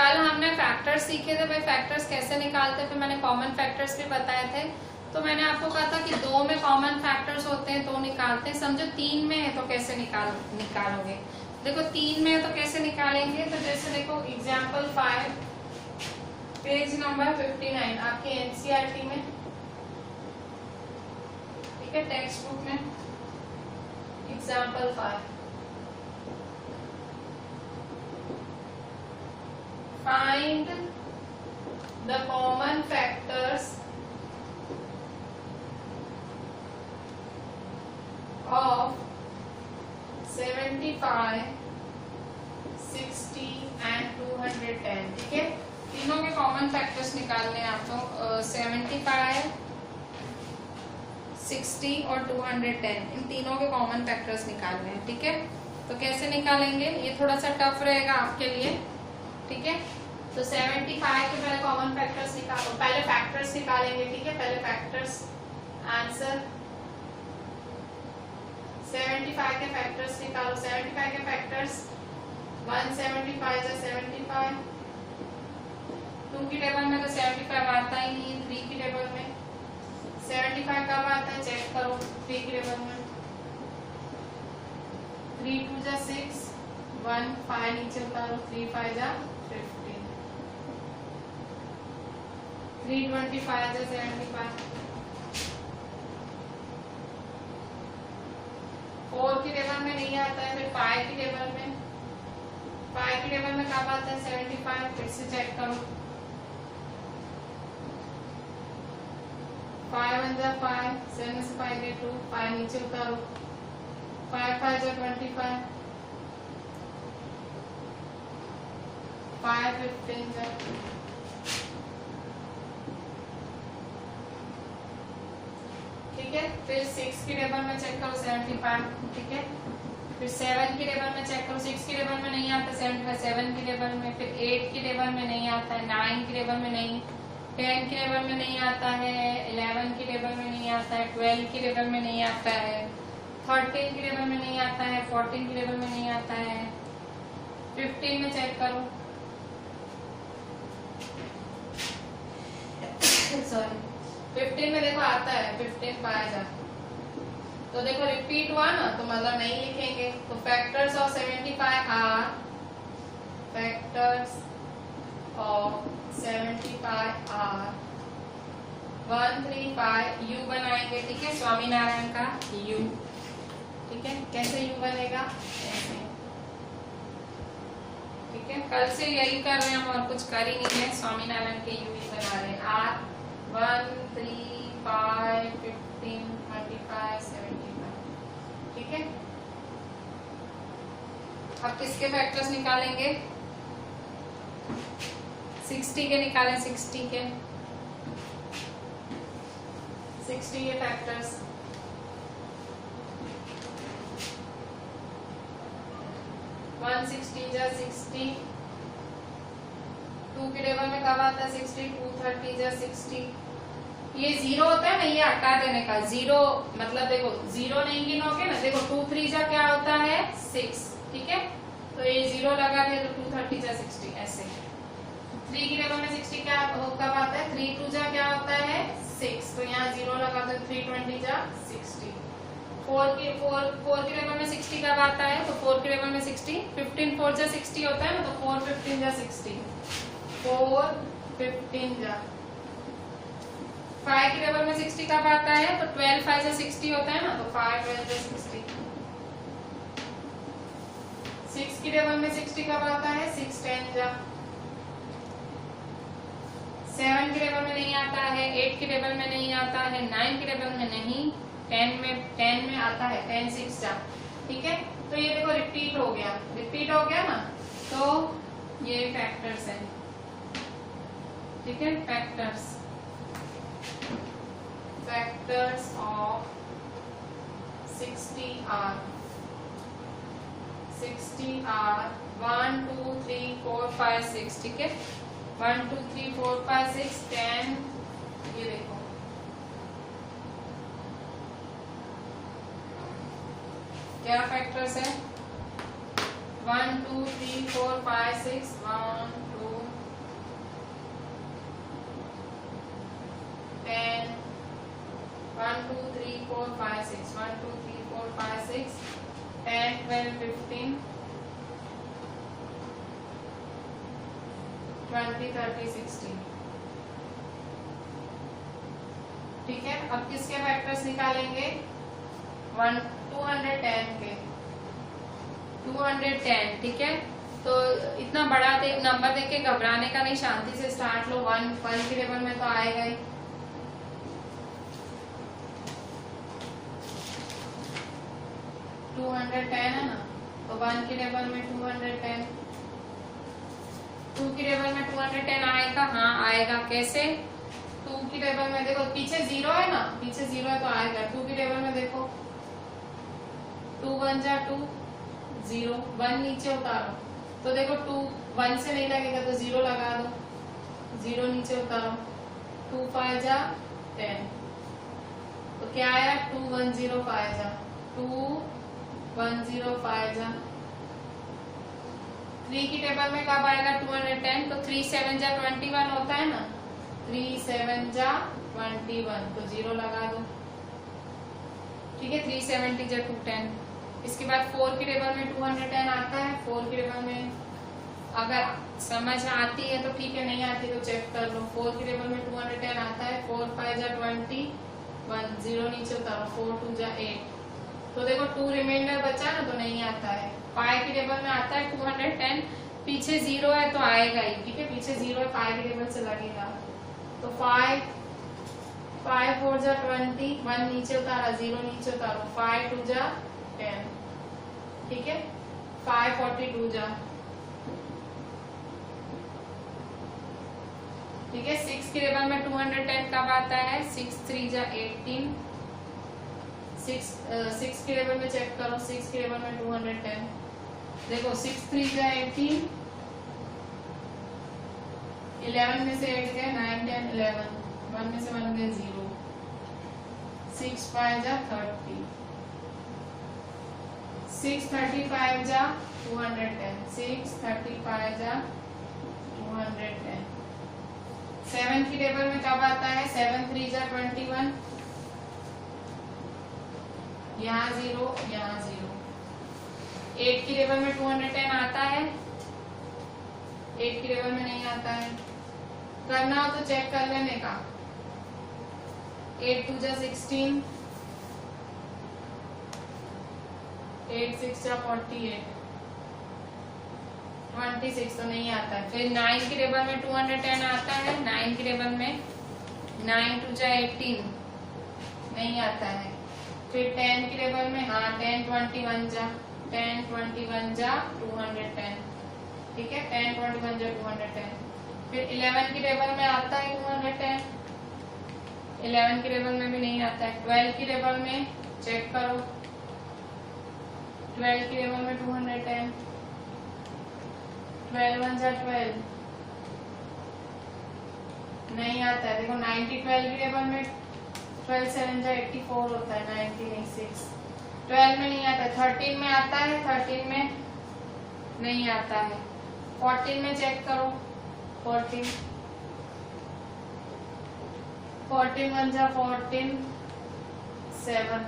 कल हमने फैक्टर्स सीखे थे भाई, फैक्टर्स कैसे निकालते, फिर मैंने कॉमन फैक्टर्स भी बताए थे। तो मैंने आपको कहा था कि 2 में कॉमन फैक्टर्स होते हैं तो निकालते हैं, समझो 3 में है तो कैसे निकालोगे। देखो 3 में है तो कैसे निकालेंगे, तो जैसे देखो एग्जाम्पल 5 पेज नंबर 59 आपके एनसीईआरटी में, ठीक है, टेक्स्ट बुक में, example 5 find the common factors of 75, 60 and 210। ठीक है, तीनों के कॉमन फैक्टर्स निकालने हैं आपको। 75, 60 और 210, इन तीनों के कॉमन फैक्टर्स निकालने हैं। ठीक है, तो कैसे निकालेंगे, ये थोड़ा सा टफ रहेगा आपके लिए। ठीक है, तो 75 के पहले कॉमन फैक्टर्स निकालो, पहले फैक्टर्स निकालेंगे। ठीक है, पहले फैक्टर्स, आंसर 75 के फैक्टर्स निकालो। 75 के फैक्टर्स 175 से 75, 2 की टेबल में तो 75 आता ही नहीं, 3 की टेबल में 75 कब आता है चेक करो, 3 की टेबल में 3 2 जा 6, 1 5 नीचे उतारो, 3 5 जा 15, 3 25 जा 75, 4 की टेबल में नहीं आता है, फिर 5 की टेबल में, 5 की टेबल में कब आता है 75, फिर से चेक करो, 5 1 जा 5, 7 से 5 गए 2, 5 नीचे उतारो, 5 5 जा 25, 5 15 जा, ठीक है, फिर 6 की टेबल में चेक करो 75, ठीक है, फिर 7 की टेबल में चेक करो, 6 की टेबल में नहीं आता 75, 7 की टेबल में, फिर 8 की टेबल में नहीं आता है, 9 की टेबल में नहीं, 10 की टेबल में नहीं आता है, 11 की टेबल में नहीं आता है, 12 की टेबल में नहीं आता है, 13 की टेबल में नहीं आता है, 14 की टेबल में नहीं आता है, 15 में चेक करो, सॉरी 15 में देखो आता है, 15 पाया जा, तो देखो रिपीट हुआ ना, तो मतलब नहीं लिखेंगे। तो factors of 75 are, factors of 75 are 135, यू बनाएंगे। ठीक है, स्वामीनारायण का यू। ठीक है, कैसे यू बनेगा ऐसे। ठीक है, कल से यही कर रहे हैं हम और कुछ कर ही नहीं है, स्वामीनारायण के यू ही बना रहे हैं। आर 1 3 5 15 25 75। ठीक है, अब किसके फैक्टर्स निकालेंगे, 60 के निकालें, 60 के फैक्टर्स, वन 60 जा 60, 2 की टेबल में कब आता है 60, 2 30 जा 60, ये 0 होता है ना, ये हटा देने का, 0 मतलब देखो 0 नहीं गिनोगे ना, देखो 2 3 जा क्या होता है 6, ठीक है, तो ये 0 लगा दिया तो 2 30 जा 60 ऐसे। 3 की टेबल में 60 क्या कब आता है, 3 2 जा क्या होता है 6, तो यहाँ 0 लगा दो, 3 20 जा 60। 4 की टेबल में 60 कब आता है, तो 4 की टेबल में 60, 15 4 जा 60 होता है ना, तो 4 15 जा 60, 4 15 जा। 5 की टेबल में 60 कब आता है, तो 12 5 जा 60 होता है ना, तो 5 12 जा 60। 6 की टेबल में 60 कब आता है, 6 10 जा। 7 की टेबल में नहीं आता है, 8 की टेबल में नहीं आता है, 9 की टेबल में नहीं, 10 में आता है, 10 6 जा। ठीक है, तो ये देखो रिपीट हो गया ना, तो ये फैक्टर्स हैं। ठीक है, फैक्टर्स ऑफ 60 आर 1 2 3 4 5 6। ठीक है, 1 2 3 4 5 6 10, ये देखो क्या फैक्टर्स है, 1 2 3 4 5 6, 1 2 4 5 6 1 2 3 4 5 6 10 12 15 20 30 60। ठीक है, अब किसके फैक्टर्स निकालेंगे? 210 के 210। ठीक है, तो इतना बड़ा नंबर देख के घबराने का नहीं, शांति से स्टार्ट लो। 1 के टेबल में तो आएगा ही। टू 210 है ना, तो 1 के टेबल में 210, 2 के टेबल में 210 आएगा। हाँ आएगा, कैसे? 2 की टेबल में देखो पीछे 0 है ना, पीछे 0 है तो आएगा। 2 की टेबल में देखो 2 1 जा 2 0, 1 नीचे उतारो तो देखो 2 1 से नहीं लगेगा तो 0 लगा दो, 0 नीचे उतारो। 2 5 जा 10, तो क्या आया? 2 1 0 5 जा 2 1 0 5 जा। 3 की टेबल में कब आएगा? 210, तो 3 7 जा 21 होता है ना, 3 7 जा 21, तो 0 लगा दो। ठीक है, 3 70 जा 210। इसके बाद 4 की टेबल में 210 आता है। 4 की टेबल में अगर समझ आती है तो ठीक है, नहीं आती तो चेक कर लो। 4 की टेबल में 210 आता है। 4 5 जा 21, 0 नीचे उतारो, 4 2 जा 8, तो देखो 2 रिमाइंडर बचा ना, तो नहीं आता है। 5 की टेबल में आता है 210, पीछे 0 है तो आएगा ही। ठीक है, पीछे 0 है, 5 की टेबल से लगेगा, तो 5 4 जा 20, 1 नीचे उतारा, 0 नीचे उतारो, 5 2 जा 10। ठीक है, 5 42 जा। ठीक है, 6 की टेबल में 210 कब आता है? 6 3 जा 18, 6 की टेबल में चेक करो। 6 की टेबल में 210 देखो 6 3 जा 18, 11 में से 8 गए, 9 10 11, 1 में से 1 गए 0, 6 5 जा 30, 6 35 जा 210, 6 35 जा 210। 7 की टेबल में कब आता है? 7 3 जा 21, यहाँ 0 यहाँ 0। 8 की टेबल में 210 आता है। 8 की टेबल में नहीं आता है, करना हो तो चेक कर लेने का। 8 2 जा 16, 8 6 जा 48, 26, तो नहीं आता है। फिर 9 की टेबल में 210 आता है। 9 की टेबल में 9 2 जा 18, नहीं आता है। फिर 10 की टेबल में, हाँ 10 21 जा 10 21 जा 210। ठीक है, 10 21 जा 210। फिर 11 की टेबल में आता है 210, 11 की टेबल में भी नहीं आता है। 12 की टेबल में चेक करो, 12 की टेबल में 210, 12 1 जा 12, नहीं आता है। देखो 90 12 की टेबल में 12 7 जा 84 होता है, 90 नहीं 6। 12 में नहीं आता है। 13 में आता है, 13 में नहीं आता है। 14 में चेक करो, 14 1 जा 14 7,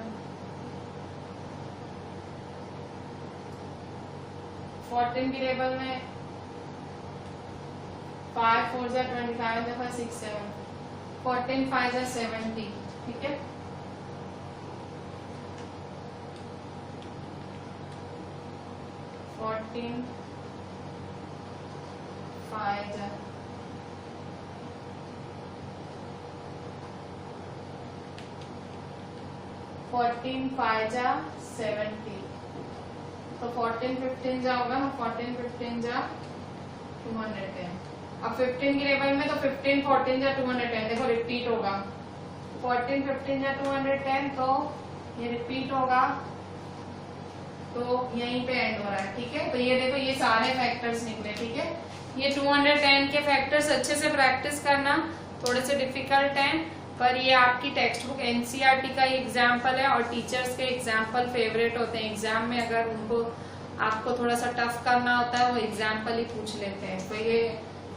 14 की टेबल में 5 4 जा 25 दफा 6 7, 14 5 जा 70। ठीक है, फोर्टीन 5 जा 14 5 जा 70, तो 14 15 जा होगा ना, 14 15 जा 210। अब 15 की टेबल में तो 15 14 जा 210, देखो रिपीट होगा। 14 15 जा 210, तो ये रिपीट होगा, तो यहीं पे एंड हो रहा है। ठीक है, तो ये देखो ये सारे फैक्टर्स निकले। ठीक है, ये 210 के फैक्टर्स अच्छे से प्रैक्टिस करना, थोड़े से डिफिकल्ट हैं पर ये आपकी टेक्स्ट बुक एनसीईआरटी का ही एग्जाम्पल है और टीचर्स के एग्जाम्पल फेवरेट होते हैं एग्जाम में। अगर उनको आपको थोड़ा सा टफ करना होता है वो एग्जाम्पल ही पूछ लेते हैं, तो ये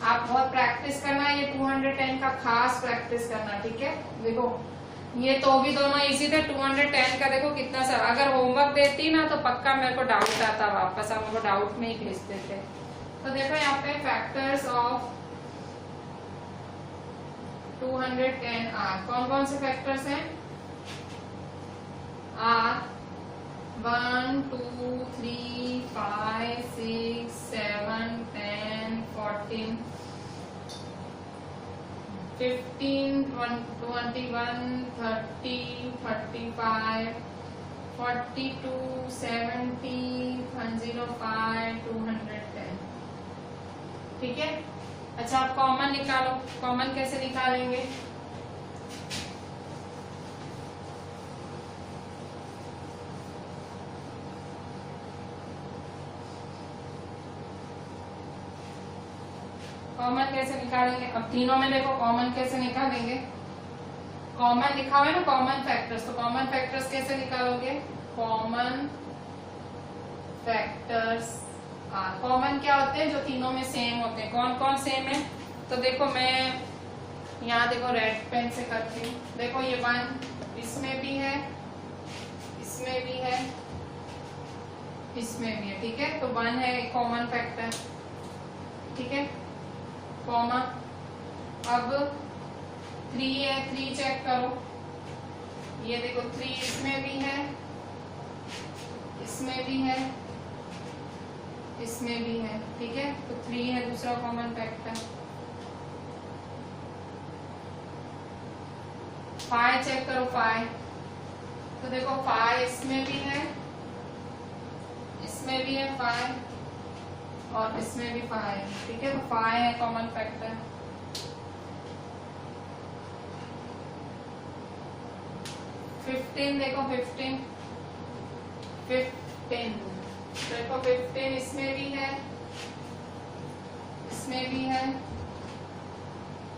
आप बहुत प्रैक्टिस करना, ये 210 का खास प्रैक्टिस करना। ठीक है, देखो ये तो भी दोनों इजी थे। 210 का देखो कितना सा, अगर होमवर्क देती ना तो पक्का मेरे को डाउट आता, वापस आप मेरे को डाउट में ही भेजते थे। तो देखो यहाँ पे फैक्टर्स ऑफ 210 आर, कौन कौन से फैक्टर्स हैं? आर 1 2 3 5 6 7 10 14 15 21 30 35 42 70 105 210। ठीक है। अच्छा आप कॉमन निकालो, कॉमन कैसे निकालेंगे? कॉमन कैसे निकालेंगे? अब तीनों में देखो कॉमन कैसे निकालेंगे? कॉमन लिखा हुआ है ना कॉमन फैक्टर्स, तो कॉमन फैक्टर्स कैसे निकालोगे? कॉमन फैक्टर्स आर, कॉमन क्या होते हैं? जो तीनों में सेम होते हैं। कौन कौन सेम है? तो देखो मैं यहाँ देखो रेड पेन से करती हूँ। देखो ये 1 इसमें भी है, इसमें भी है, इसमें भी है। ठीक है, तो 1 है कॉमन फैक्टर। ठीक है, कॉमा। अब 3 है, 3 चेक करो। ये देखो 3 इसमें भी है, इसमें भी है, इसमें भी है। ठीक है, तो 3 है दूसरा कॉमन फैक्टर। 5 चेक करो, 5। तो देखो 5 इसमें भी है, इसमें भी है 5, और इसमें भी 5 है। ठीक है, तो 5 है कॉमन फैक्टर। 15 देखो 15 देखो 15 इसमें भी है, इसमें भी है,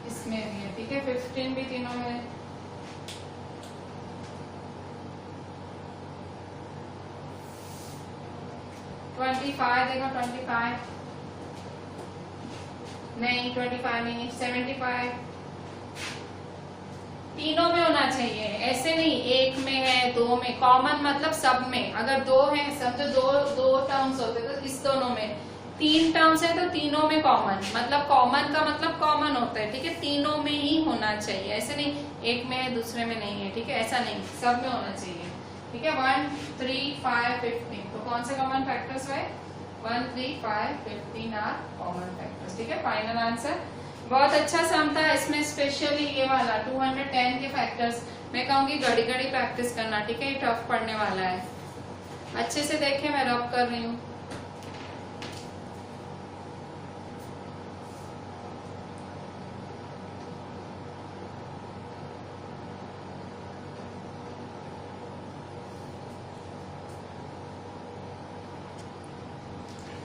इसमें भी है। ठीक है, 15 भी तीनों में है। 25 देखो 25 नहीं, 25 नहीं, 75 तीनों में होना चाहिए। ऐसे नहीं एक में है, 2 में। कॉमन मतलब सब में। अगर 2 है, समझो दो टर्म्स होते तो इस दोनों में। 3 टर्म्स है तो तीनों में कॉमन, मतलब कॉमन का मतलब कॉमन होता है। ठीक है, तीनों में ही होना चाहिए। ऐसे नहीं एक में है दूसरे में नहीं है। ठीक है, ऐसा नहीं, सब में होना चाहिए। ठीक है, 1 3 5 15, तो कौन से कॉमन फैक्टर्स हुए? 1 3 5 15 आर कॉमन फैक्टर्स। ठीक है, फाइनल आंसर। बहुत अच्छा सम था। इसमें स्पेशली ये वाला 210 के फैक्टर्स मैं कहूंगी घड़ी घड़ी प्रैक्टिस करना। ठीक है, ये टफ पढ़ने वाला है। अच्छे से देखें, मैं रब कर रही हूँ।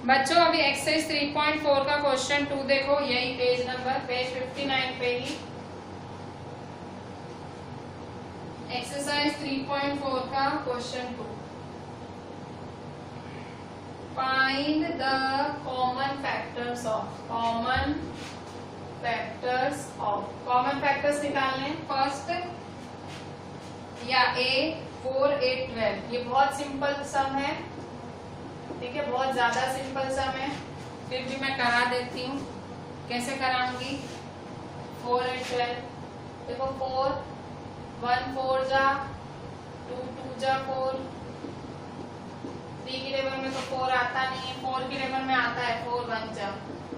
बच्चों अभी एक्सरसाइज 3.4 का क्वेश्चन 2 देखो, यही पेज 59 पे ही। एक्सरसाइज 3.4 का question 2, find the common factors of. Common factors निकालने। फर्स्ट या A 4 8 12, ये बहुत सिंपल सम है। ठीक है, बहुत ज्यादा सिंपल सम है, फिर भी मैं करा देती हूँ। कैसे कराऊंगी? 4 8 12 देखो 4 1 4 जा 2 2 जा 4, 3 की टेबल में तो 4 आता नहीं है, 4 की टेबल में आता है 4 1 जा।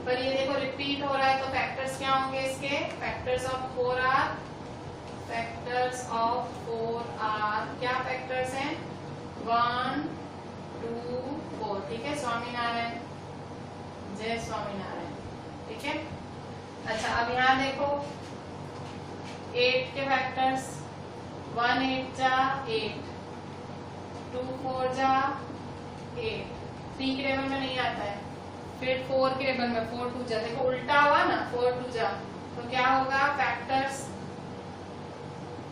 पर ये देखो रिपीट हो रहा है, तो फैक्टर्स क्या होंगे इसके? Factors of 4 are, factors of 4 are क्या फैक्टर्स हैं? 1 2 4। ठीक है, स्वामीनारायण, जय स्वामीनारायण। ठीक है, अच्छा अब यहाँ देखो 8 के फैक्टर्स, 1 8 जा 8, 2 4 जा 8, 3 की टेबल में नहीं आता है, फिर 4 की टेबल में 4 2 जा। देखो उल्टा हुआ ना, 4 2 जा, तो क्या होगा? फैक्टर्स।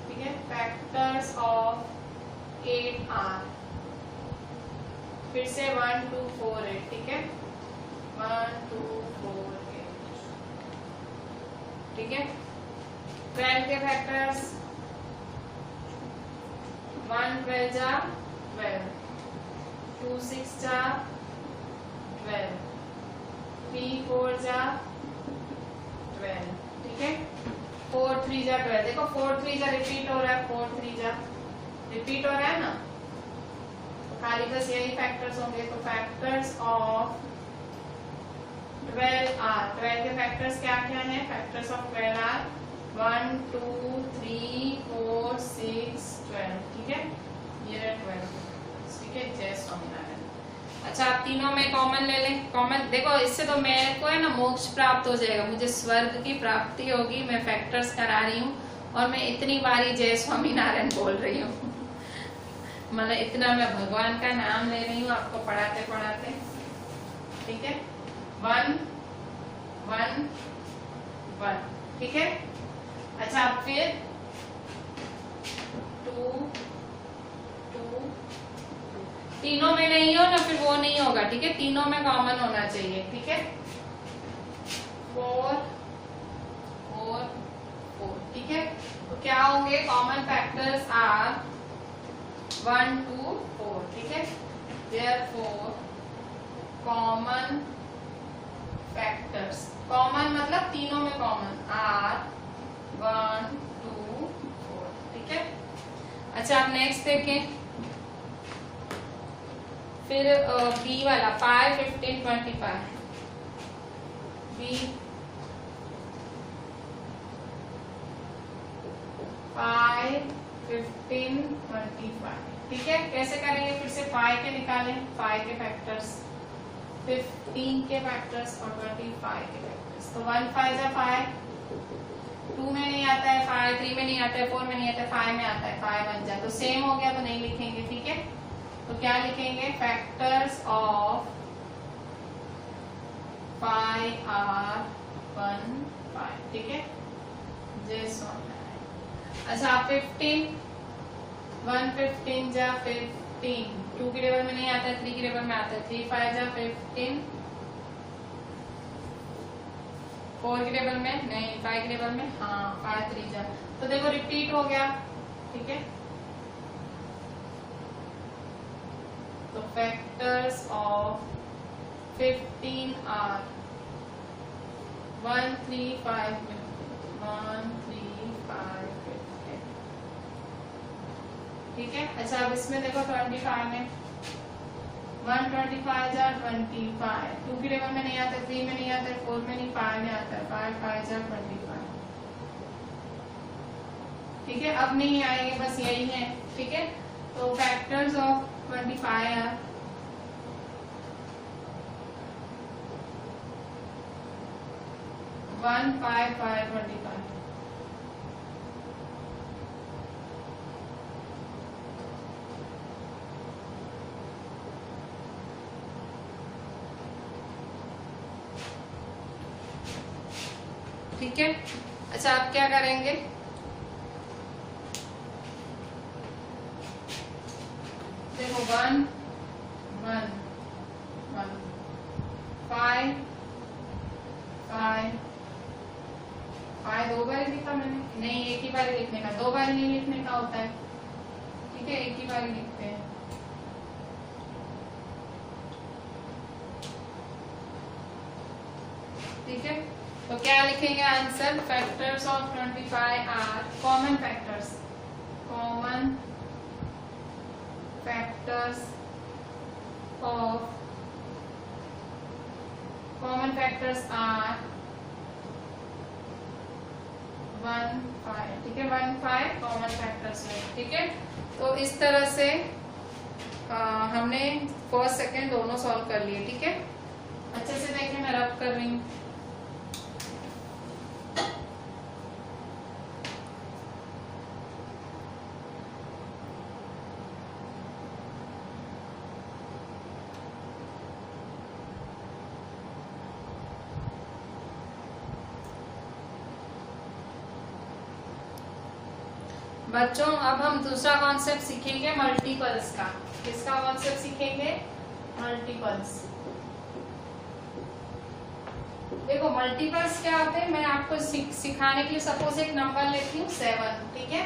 ठीक है, फैक्टर्स ऑफ 8 आर, फिर से 1 2 4 8। ठीक है, 1 2 4 8। ठीक है, 12 के फैक्टर्स 1 12 जा 12, 2 6 जा 12, 3 4 जा 12, ठीक है। 4 3 जा 12, देखो 4 3 जा रिपीट हो रहा है, 4 3 जा रिपीट हो रहा है ना, तो खाली बस यही फैक्टर्स होंगे। तो फैक्टर्स ऑफ 12 आर, 12 के फैक्टर्स क्या क्या हैं? फैक्टर्स ऑफ 12 आर 1 2 3 4 6 12, ठीक है, ये 12, ठीक है। जय स्वामीनारायण। अच्छा, आप तीनों में कॉमन ले लें। कॉमन देखो, इससे तो मेरे को है ना मोक्ष प्राप्त हो जाएगा, मुझे स्वर्ग की प्राप्ति होगी। मैं फैक्टर्स करा रही हूँ और मैं इतनी बारी जय स्वामीनारायण बोल रही हूँ मतलब इतना मैं भगवान का नाम ले रही हूँ आपको पढ़ाते पढ़ाते, ठीक है। 1 1 1, ठीक है। अच्छा, अब फिर 2 2, तीनों में नहीं हो ना फिर वो नहीं होगा, ठीक है। तीनों में कॉमन होना चाहिए, ठीक है। 4 4 4, ठीक है। तो क्या होंगे कॉमन फैक्टर्स? आर 1 2 4, ठीक है। देयरफॉर कॉमन फैक्टर्स, कॉमन मतलब तीनों में कॉमन, आर 1 2 4, ठीक है। अच्छा, आप नेक्स्ट देखें फिर बी वाला 5 15 25, बी 5 15 25, ठीक है। कैसे करेंगे? फिर से 5 के निकालें, 5 के फैक्टर्स, 15 के फैक्टर्स और 25 के फैक्टर्स। तो 1 5 जा 5, 2 में नहीं आता है 5, 3 में नहीं आता है 4 में नहीं आता है 5 में आता है 5 1 जा, तो सेम हो गया तो नहीं लिखेंगे, ठीक है। तो क्या लिखेंगे? फैक्टर्स ऑफ 5 आर 1 5, ठीक है। जय स्वामीनारायण। अच्छा, 15 1 15 जा 15, 2 के टेबल में नहीं आता है, 3 के टेबल में आता है, 3 5 जा 15, 4 के टेबल में नहीं, 5 के टेबल में, हाँ 5 3 जा, तो देखो रिपीट हो गया, ठीक है। तो फैक्टर्स ऑफ 15 आर 1 3 5 1 3 5 15, ठीक है। अच्छा, अब इसमें देखो 25 में 1 25 जा 25, 2 के टेबल में नहीं आता, 3 में नहीं आता, 4 में नहीं, 5 में आता है, 5 5 जा 25, ठीक है। अब नहीं आएंगे, बस यही है, ठीक है। तो फैक्टर्स ऑफ 25 है 1 5 5 25, ठीक है। अच्छा, आप क्या करेंगे? देखो 1 1 1 5 5 5 दो बार लिखा मैंने, नहीं एक ही बार लिखने का, दो बार नहीं लिखने का होता है, ठीक है, एक ही बार लिखते हैं। ठीक है, तो क्या लिखेंगे answer? Factors of 25 are common factors, common factors of, common factors are 1 5, ठीक है, 1 5 कॉमन फैक्टर्स है, ठीक है। तो इस तरह से हमने फर्स्ट सेकंड दोनों सॉल्व कर लिए, ठीक है। अच्छे से देखिए, मैं रब कर रही हूँ। बच्चों, अब हम दूसरा कॉन्सेप्ट सीखेंगे मल्टीपल्स का। किसका कॉन्सेप्ट सीखेंगे? मल्टीपल्स। देखो मल्टीपल्स क्या होते हैं, मैं आपको सिखाने के लिए सपोज एक नंबर लेती हूँ 7, ठीक है।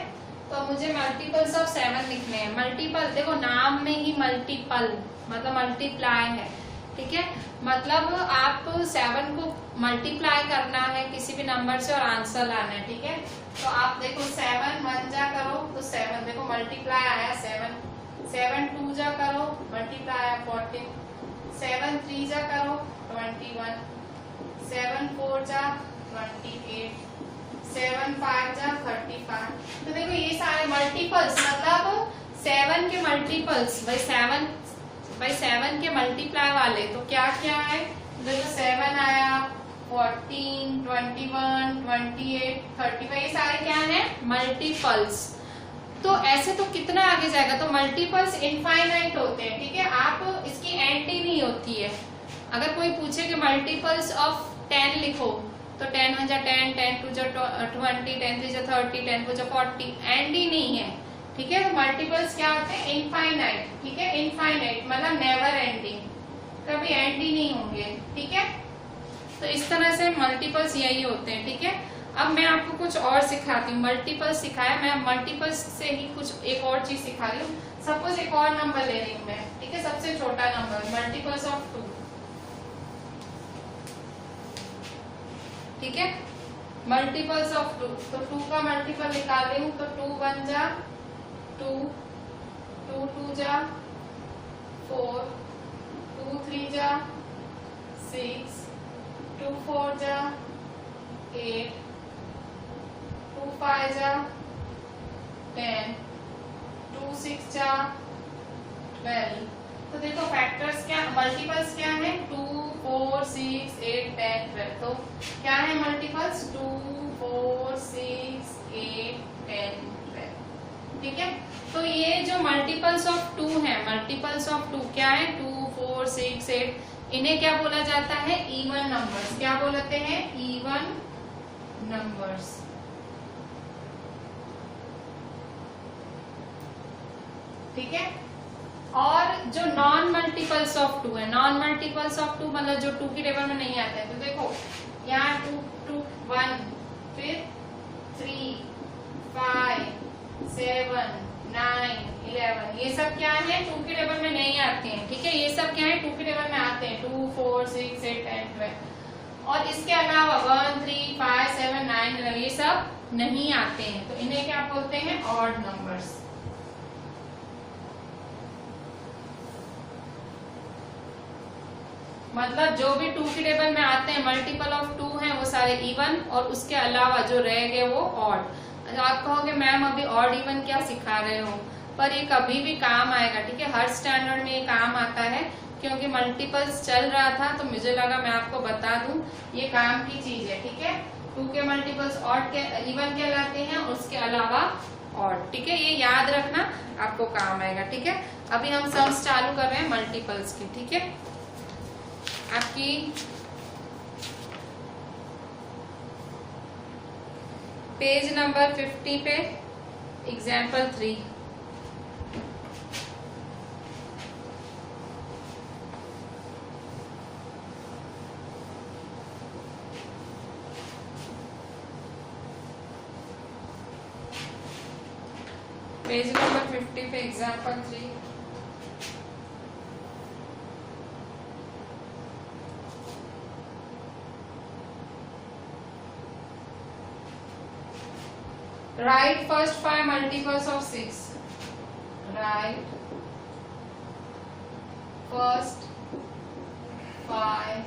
तो मुझे मल्टीपल्स ऑफ 7 लिखने हैं। मल्टीपल देखो नाम में ही मल्टीपल मतलब मल्टीप्लाई है, ठीक है। मतलब आप 7 को मल्टीप्लाई करना है किसी भी नंबर से और आंसर लाना है, ठीक है। तो आप देखो 7 1 जा करो तो 7 देखो मल्टीप्लाई आया 7, 7 2 जा करो मल्टीप्लाई आया 14, 7 3 जा करो 21, 7 4 जा 28, 7 5 जा 35। तो देखो ये सारे मल्टीपल्स मतलब 7 के मल्टीपल्स भाई 7 के मल्टीप्लाई वाले तो क्या क्या है, देखो 7 आया 14 21 28 35, ये सारे क्या है मल्टीपल्स। तो ऐसे तो कितना आगे जाएगा, तो मल्टीपल्स इनफाइनाइट होते हैं, ठीक है। आप इसकी एंड ही नहीं होती है। अगर कोई पूछे कि मल्टीपल्स ऑफ 10 लिखो तो 10 1 जा 10, 10 2 जा 20, 10 3 जा 30, 10 4 जा 40, एंड ही नहीं है, ठीक है। तो मल्टीपल्स क्या होते हैं इनफाइनाइट, ठीक है। इनफाइनाइट मतलब नेवर एंडिंग, कभी एंड ही नहीं होंगे, ठीक है। तो इस तरह से मल्टीपल्स यही होते हैं, ठीक है। अब मैं आपको कुछ और सिखाती हूँ। मल्टीपल्स सिखाया, मैं मल्टीपल्स से ही कुछ एक और चीज सिखा रही हूँ। सपोज एक और नंबर ले रही हूँ मैं, ठीक है, सबसे छोटा नंबर मल्टीपल्स ऑफ 2, ठीक है। मल्टीपल्स ऑफ 2, तो 2 का मल्टीपल निकाल रही हूँ तो 2 1 जा 2, 2 2 जा 4, 2 3 जा 6, 2 4 जा 8, 2 5 जा 10, 2 6 जा 12। तो देखो फैक्टर्स क्या, मल्टीपल्स क्या है 2 4 6 8 10 12। तो क्या है मल्टीपल्स 2 4 6 8 10 12, ठीक है। तो ये जो मल्टीपल्स ऑफ 2 है, मल्टीपल्स ऑफ 2 क्या है 2 4 6 8, इन्हें क्या बोला जाता है इवन नंबर्स। क्या बोलते हैं इवन नंबर्स, ठीक है। और जो नॉन मल्टीपल्स ऑफ 2 है, नॉन मल्टीपल्स ऑफ 2 मतलब जो 2 की टेबल में नहीं आते हैं, तो देखो यहाँ 2 2 1, फिर 3 5 7 9 11, ये सब क्या है 2 की टेबल में नहीं आते हैं, ठीक है। ये सब क्या है 2 की टेबल में आते हैं 2 4 6 8 10 12। और इसके अलावा 1 3 5 7 9 11 ये सब नहीं आते हैं, तो इन्हें क्या बोलते हैं ऑड नंबर्स। मतलब जो भी 2 की टेबल में आते हैं मल्टीपल ऑफ 2 हैं वो सारे इवन, और उसके अलावा जो रह गए वो ऑड। आप कहोगे मैम अभी ऑड इवन क्या सिखा रहे हो, पर ये कभी भी काम आएगा, ठीक है। हर स्टैंडर्ड में ये काम आता है, क्योंकि मल्टीपल्स चल रहा था तो मुझे लगा मैं आपको बता दूं, ये काम की चीज है, ठीक है। 2 के मल्टीपल्स ऑड के इवन कहलाते हैं, उसके अलावा ऑड, ठीक है। ये याद रखना, आपको काम आएगा, ठीक है। अभी हम सम्स चालू कर रहे हैं मल्टीपल्स की, ठीक है। आपकी पेज नंबर 50 पे एग्जाम्पल 3, पेज नंबर 50 पे example 3। Write first 5 multiples of 6. Write first 5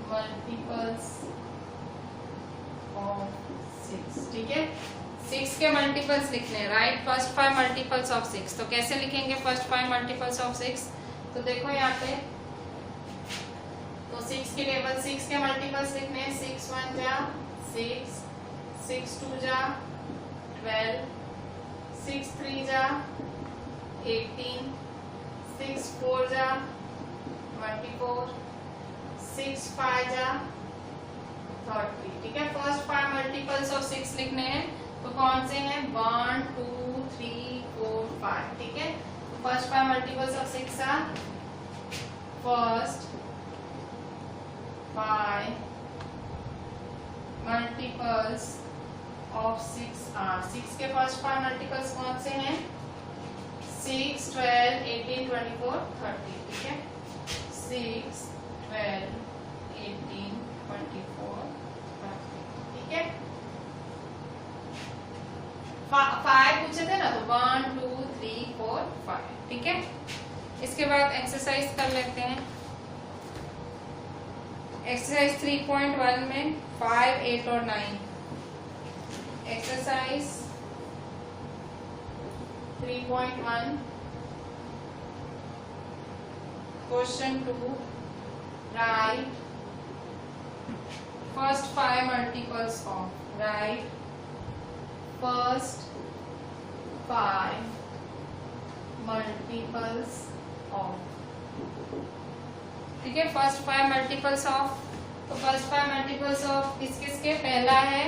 multiples of 6, ठीक है। 6 के मल्टीपल्स लिखने हैं। Right first 5 multiples of 6। तो कैसे लिखेंगे फर्स्ट 5 मल्टीपल्स ऑफ 6? तो देखो यहाँ पे, तो 6 की टेबल 6 के मल्टीपल्स लिखने हैं। 6 1 जा 6, 6 2 जा 12, 6 3 जा 18, 6 4 जा 24, 6 5 जा 30, ठीक है। फर्स्ट 5 मल्टीपल्स ऑफ 6 लिखने हैं, तो कौन से हैं 1 2 3 4 5, ठीक है। First 5 multiples of 6 are first 5 multiples of 6 are. 6 के फर्स्ट 5 मल्टीपल्स कौन से हैं? 6, 12, 18, 24, 30। ठीक है, 6, 12, 18, 24, 30। ठीक है, 5 पूछे थे ना, तो 1, 2, 3, 4, 5। ठीक है, इसके बाद एक्सरसाइज कर लेते हैं। एक्सरसाइज 3.1 में 5, 8 और 9। Exercise 3.1 question 2, right first 5 multiples of, right first 5 multiples of. ठीक है, फर्स्ट 5 मल्टीपल्स ऑफ, तो फर्स्ट 5 मल्टीपल्स ऑफ किस किस के? पहला है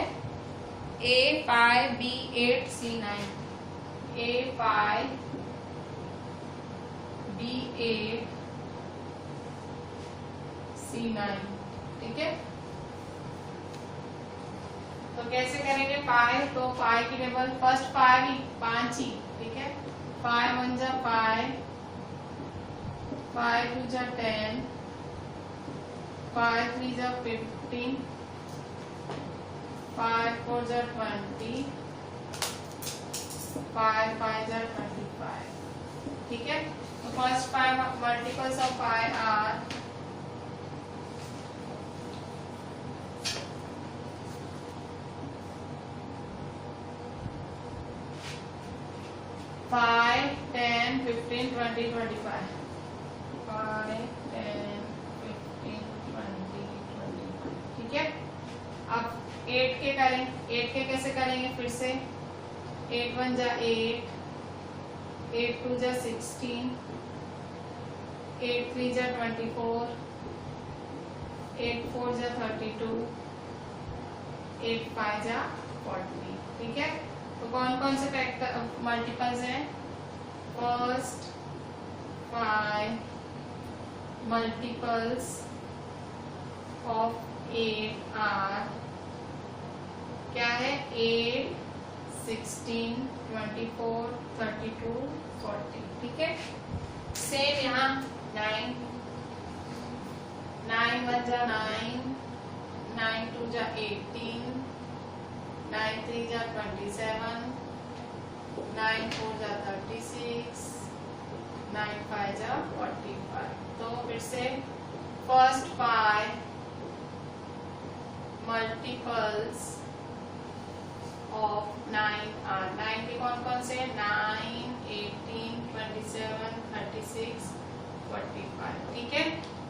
A5, B8, C9। A5, B8, C9। ठीक है, तो कैसे करेंगे? 5, तो 5 की टेबल फर्स्ट 5 ही 5 ही। ठीक है, 5 1 जा 5, 5 2 जा 10, 5 3 जा 15, 5 4 जा 20, 5 5 जा 25। ठीक है, तो फर्स्ट 5 मल्टीपल्स ऑफ 5 आर 5, 10, 15, 20, 25। 5, 10, 15, 20, 25। ठीक है, अब 8 के करें। 8 के कैसे करेंगे? फिर से 8 1 जा 8, 8 2 जा 16, 8 3 जा 24, 8 4 जा 32, 8 5 जा 40। ठीक है, तो कौन कौन से फैक्टर मल्टीपल्स हैं? फर्स्ट 5 मल्टीपल्स ऑफ 8 आर क्या है? 8, 16, 24, 32, 40। ठीक है, सेम यहाँ 9, 9 1 जा 9, 9 2 जा 18, 9 3 जा 27, 9 4 जा 36, 9 5 जा 45। तो फिर से फर्स्ट 5 मल्टीपल्स ऑफ 9 आर। 9 के कौन कौन से? 9, 18, 27, 36, 45। ठीक है,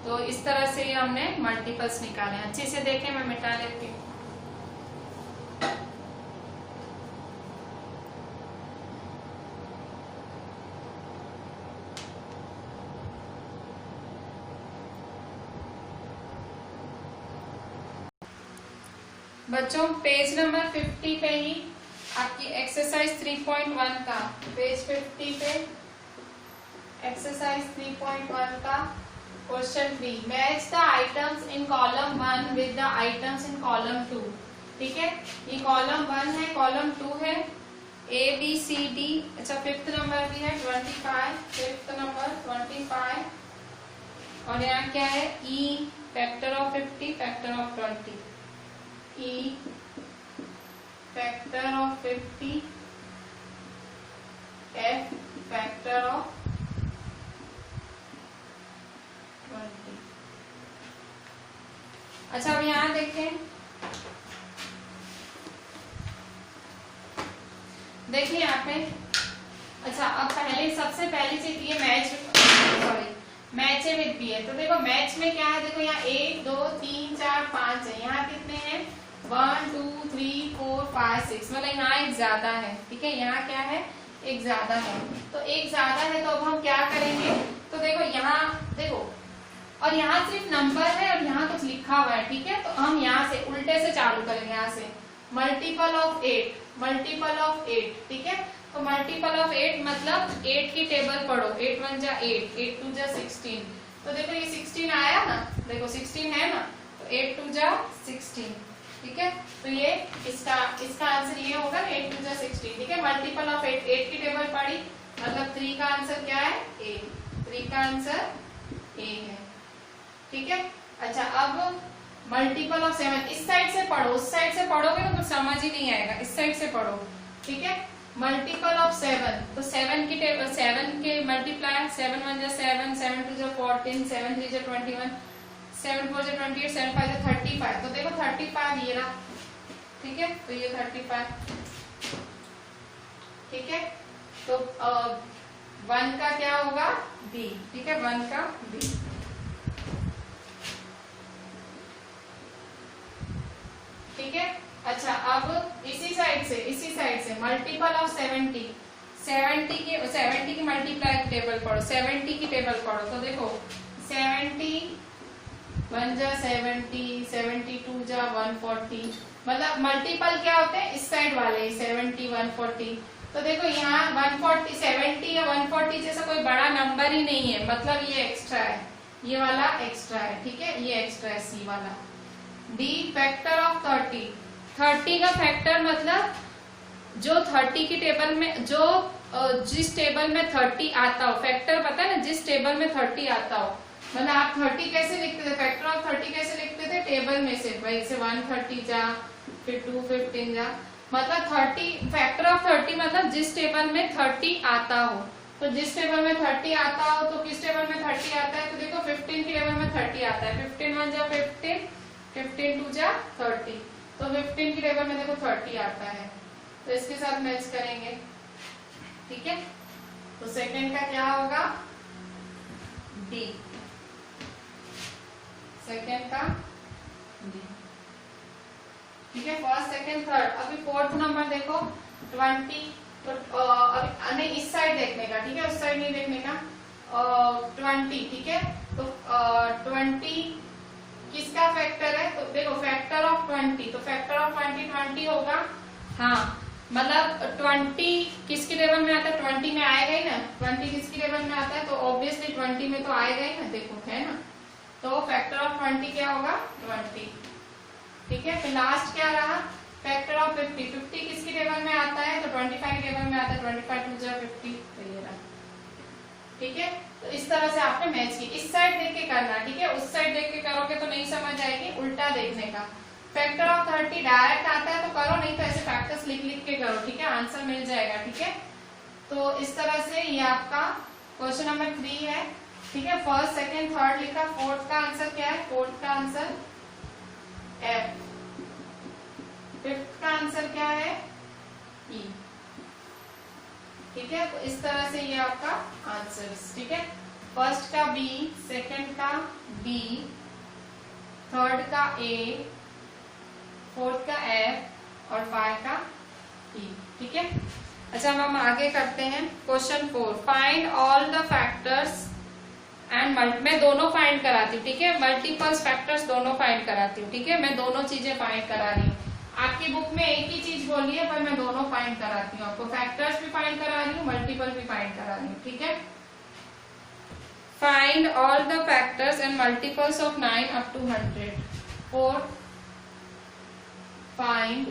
तो इस तरह से हमने मल्टीपल्स निकाले। अच्छे से देखें, मैं मिटा लेती हूँ। बच्चों पेज नंबर 50 पे ही आपकी एक्सरसाइज 3.1 का, पेज 50 पे एक्सरसाइज 3.1 का question 3, match the items in column 1 with the items in column 2। ठीक है, ये कॉलम 1 है, कॉलम 2 है, A B C D। अच्छा, 5th नंबर भी है 25, 5th नंबर 25, और यहाँ क्या है? E factor of 50, factor of 20। E factor of 50, F factor of 20। अच्छा, अब यहाँ देखें, देखिए यहाँ पे। अच्छा, अब पहले सबसे पहली चीज ये मैच है विद बी है। तो देखो मैच में क्या है? देखो यहाँ 1 2 3 4 5 है, यहाँ कितने हैं? 1 2 3 4 5 6, मतलब यहाँ एक ज्यादा है। ठीक है, यहाँ क्या है? एक ज्यादा है। तो एक ज्यादा है, तो अब हम क्या करेंगे? तो देखो यहाँ देखो, और यहाँ सिर्फ नंबर है और यहाँ कुछ लिखा हुआ है। ठीक है, तो हम यहाँ से उल्टे से चालू करेंगे। यहाँ से मल्टीपल ऑफ 8, मल्टीपल ऑफ 8। ठीक है, तो मल्टीपल ऑफ 8 मतलब 8 की टेबल पढ़ो। 8 1 जा 8, 8 2 जा 16। तो देखो ये 16 आया ना, देखो 16 है ना, तो 8 2 जा 16। ठीक है, तो ये इसका आंसर ये होगा 8 2 जा 16। ठीक है, मल्टीपल ऑफ 8 की टेबल पढ़ी, मतलब 3 का आंसर क्या है? 8। 3 का आंसर ए है। ठीक है, अच्छा अब मल्टीपल ऑफ 7, इस साइड से पढ़ो, उस साइड से पढ़ोगे ना तो समझ ही नहीं आएगा, इस साइड से पढ़ो। ठीक है, मल्टीपल ऑफ 7, तो 7 की टेबल, 7 के मल्टीप्लाई, 7 1 जा 7, 7 2 जा 14, 7 3 जा 21, 7 4 जा 28, 7 5 जा 35। तो देखो 35 ये रहा। ठीक है, तो ये 35। ठीक है, तो 1 का क्या होगा? बी। ठीक है, 1 का बी। ठीक है, अच्छा अब इसी साइड से मल्टीपल ऑफ 70, 70 की मल्टीप्लाई टेबल पढ़ो, 70 की टेबल पढ़ो। तो देखो 70 1 जा 70, 72 जा 140, मतलब मल्टीपल क्या होते हैं? इस साइड वाले 70 140। तो देखो यहाँ 140, 70 या 140 जैसा कोई बड़ा नंबर ही नहीं है, मतलब ये एक्स्ट्रा है, ये वाला एक्स्ट्रा है। ठीक है, ये एक्स्ट्रा है, सी वाला। डी फैक्टर ऑफ 30, 30 का फैक्टर मतलब जो 30 की टेबल में, जो जिस टेबल में 30 आता हो, फैक्टर पता है ना, जिस टेबल में 30 आता हो। मतलब आप 30 कैसे लिखते थे? फैक्टर ऑफ 30 कैसे लिखते थे? टेबल में से, भाई से 130 जा, फिर 215 जा, मतलब 30, फैक्टर ऑफ 30 मतलब जिस टेबल में 30 आता हो। तो जिस टेबल में 30 आता हो, तो किस टेबल में 30 आता है? तो देखो 15 की टेबल में 30 आता है, 15 1 जा 15, 15 2 जा 30, तो 15 की टेबल में देखो 30 आता है, तो इसके साथ मैच करेंगे। ठीक है, तो सेकंड का क्या होगा? डी। सेकंड का डी। ठीक है, फर्स्ट सेकंड थर्ड। अभी फोर्थ नंबर देखो 20, तो अभी नहीं इस साइड देखने का, ठीक है, उस साइड नहीं देखने का। 20, ठीक है, तो 20 किसका फैक्टर है? तो देखो फैक्टर ऑफ 20, तो फैक्टर ऑफ 20 होगा। हाँ, मतलब 20 किसकी टेबल में आता है? 20 में आएगा ही ना। 20 किसकी टेबल में आता है? तो ऑब्वियसली 20 में तो आएगा ही ना, देखो है ना। तो फैक्टर ऑफ 20 क्या होगा? 20। ठीक है, फिर लास्ट क्या रहा? फैक्टर ऑफ 50, 50 किसकी टेबल में आता है? तो 25 की टेबल में आता है, 25 2 जा 50, तो ये रहा। ठीक है, तो इस तरह से आपने मैच की, इस साइड देख के करना। ठीक है, उस साइड देख के करोगे तो नहीं समझ आएगी, उल्टा देखने का। फैक्टर ऑफ 30 डायरेक्ट आता है तो करो, नहीं तो ऐसे फैक्टर्स लिख लिख के करो। ठीक है, आंसर मिल जाएगा। ठीक है, तो इस तरह से ये आपका क्वेश्चन नंबर 3 है। ठीक है, फर्स्ट सेकंड थर्ड लिखा। फोर्थ का आंसर क्या है? फोर्थ का आंसर एफ। फिफ्थ का आंसर क्या है? ई। ठीक है, तो इस तरह से ये आपका आंसर। ठीक है, फर्स्ट का बी, सेकंड का बी, थर्ड का ए, फोर्थ का एफ और 5 का ई। ठीक है, अच्छा हम आगे करते हैं question 4। Find all the factors and मैं दोनों फाइंड कराती हूँ। ठीक है, मल्टीपल्स फैक्टर्स दोनों फाइंड कराती हूँ। ठीक है, मैं दोनों चीजें फाइंड करा रही हूँ। आपकी बुक में एक ही चीज बोली है, पर मैं दोनों फाइंड कराती हूँ आपको। फैक्टर्स भी फाइंड करा रही हूँ, मल्टीपल भी फाइंड करा रही हूँ। ठीक है, find all the factors and multiples of 9 up 100। 4, find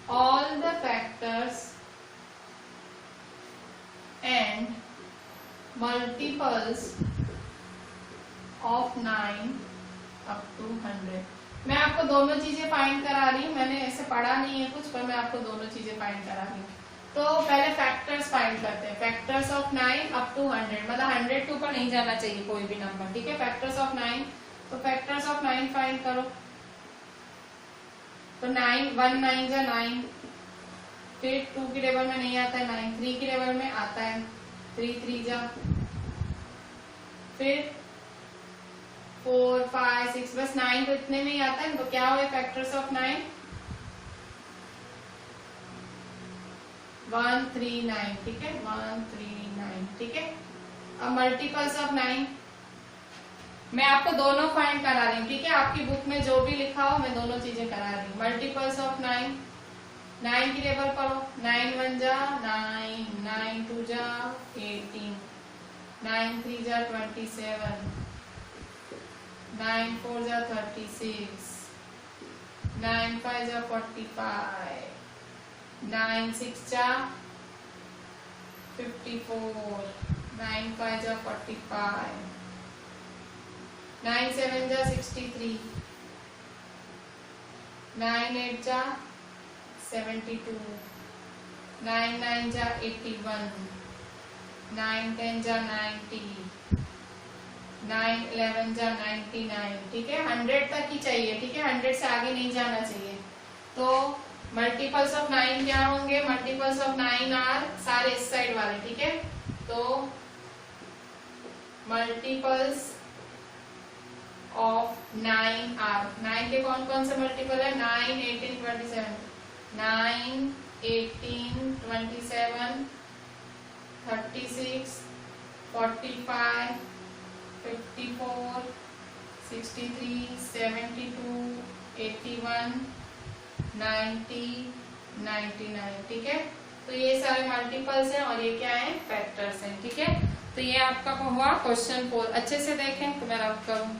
all the factors and multiples of 9 up to 100। मैं आपको दोनों चीजें फाइंड करा रही हूँ, मैंने ऐसे पढ़ा नहीं है कुछ, पर मैं आपको दोनों चीजें फाइंड करा रही हूँ। तो पहले फैक्टर्स फाइंड करते हैं। फैक्टर्स ऑफ 9 अप टू 100, मतलब 100 के ऊपर नहीं जाना चाहिए कोई भी नंबर। ठीक है, फैक्टर्स ऑफ 9, तो फैक्टर्स ऑफ 9 फाइंड करो। तो 9 1 9 जा 9, फिर 2 की टेबल में नहीं आता है 9, 3 की टेबल में आता है 3 3 जा, फिर 4 5 6, बस 9 तो इतने में ही आता है। तो क्या हुए फैक्टर्स ऑफ 9? 1 3 9। ठीक है, 1 3 9। ठीक है, अब मल्टीपल्स ऑफ 9 मैं आपको दोनों फाइंड करा रही हूँ। ठीक है, आपकी बुक में जो भी लिखा हो मैं दोनों चीजें करा रही हूँ। मल्टीपल्स ऑफ 9, 9 की टेबल पढ़ो। 9 1 जा 9, 9 2 जा 18, 9 3 जा 27, 9 4 जा 36, 9 5 जा 45, 9 6 जा 54, 9 5 जा 45, 9 7 जा 63, 9 8 जा 72, 9 9 जा 81, 9 10 जा 90, 9 11 जा 99। ठीक है, 100 तक ही चाहिए। ठीक है, 100 से आगे नहीं जाना चाहिए। तो मल्टीपल्स ऑफ 9 क्या होंगे? मल्टीपल्स ऑफ 9 आर सारे इस साइड वाले। ठीक है, तो मल्टीपल्स ऑफ 9 आर, 9 के कौन कौन से मल्टीपल है? 9 18 27, 9 18 27 36 45 54 63 72 81 90 99। ठीक है, तो ये सारे मल्टीपल्स हैं और ये क्या है? फैक्टर्स हैं। ठीक है, तो ये आपका हुआ क्वेश्चन 4। अच्छे से देखें तो मैं रब करूं।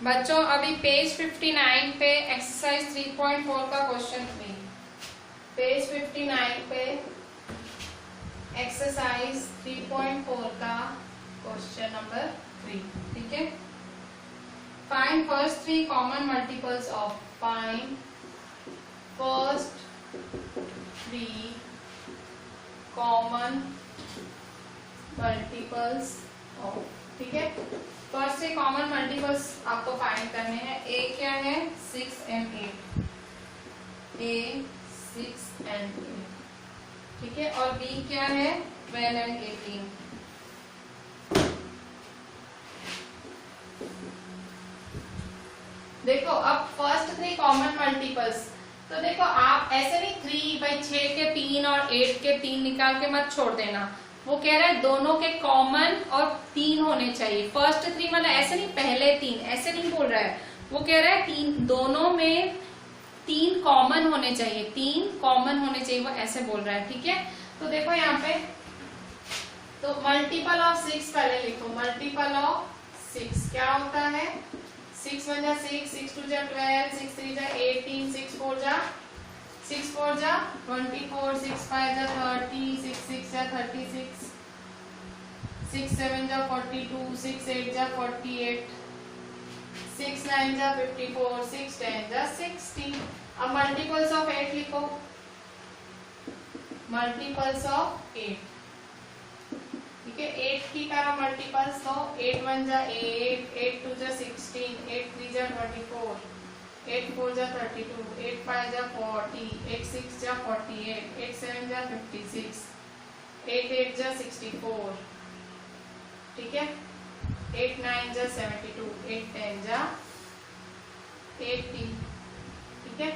बच्चों अभी पेज 59 पे एक्सरसाइज 3.4 का क्वेश्चन 3, पेज 59 पे एक्सरसाइज 3.4 का क्वेश्चन नंबर 3। ठीक है, find first 3 common multiples of, find first 3 common multiples of. ठीक है, फर्स्ट से कॉमन मल्टीपल्स आपको फाइंड करने हैं। ए क्या है? 6 and 8, ए 6 and 8। ठीक है, और बी क्या है? 12 and 18। देखो अब फर्स्ट 3 कॉमन मल्टीपल्स, तो देखो आप ऐसे नहीं 3/6 के 3 और 8 के 3 निकाल के मत छोड़ देना। वो कह रहा है दोनों के कॉमन और 3 होने चाहिए। फर्स्ट 3 मतलब ऐसे नहीं पहले 3, ऐसे नहीं बोल रहा है। वो कह रहा है 3 दोनों में 3 कॉमन होने चाहिए, 3 कॉमन होने चाहिए, वो ऐसे बोल रहा है। ठीक है, तो देखो यहाँ पे, तो मल्टीपल ऑफ 6 पहले लिखो। मल्टीपल ऑफ 6 क्या होता है? 6 1 जा 6, 6 2 जा 12, 6 3 जा 18, 6 4 जा 24, 6 5 जा 30, 6 6 जा 36, 6 7 जा 42, 6 8 जा 48, 6 9 जा 54, 6 10 जा 60। अब मल्टीपल्स ऑफ 8 लिखो। मल्टीपल्स ऑफ 8, ठीक है, 8 की करो मल्टीपल्स। तो 8 1 जा 8, 8 2 जा 16, 8 3 जा 24, 8 4 जा 32, 8 5 जा 40, 8 6 जा 48, 8 7 जा 56, 8 8 जा 64। ठीक है, 8 9 जा 72, 8 10 जा 80। ठीक है,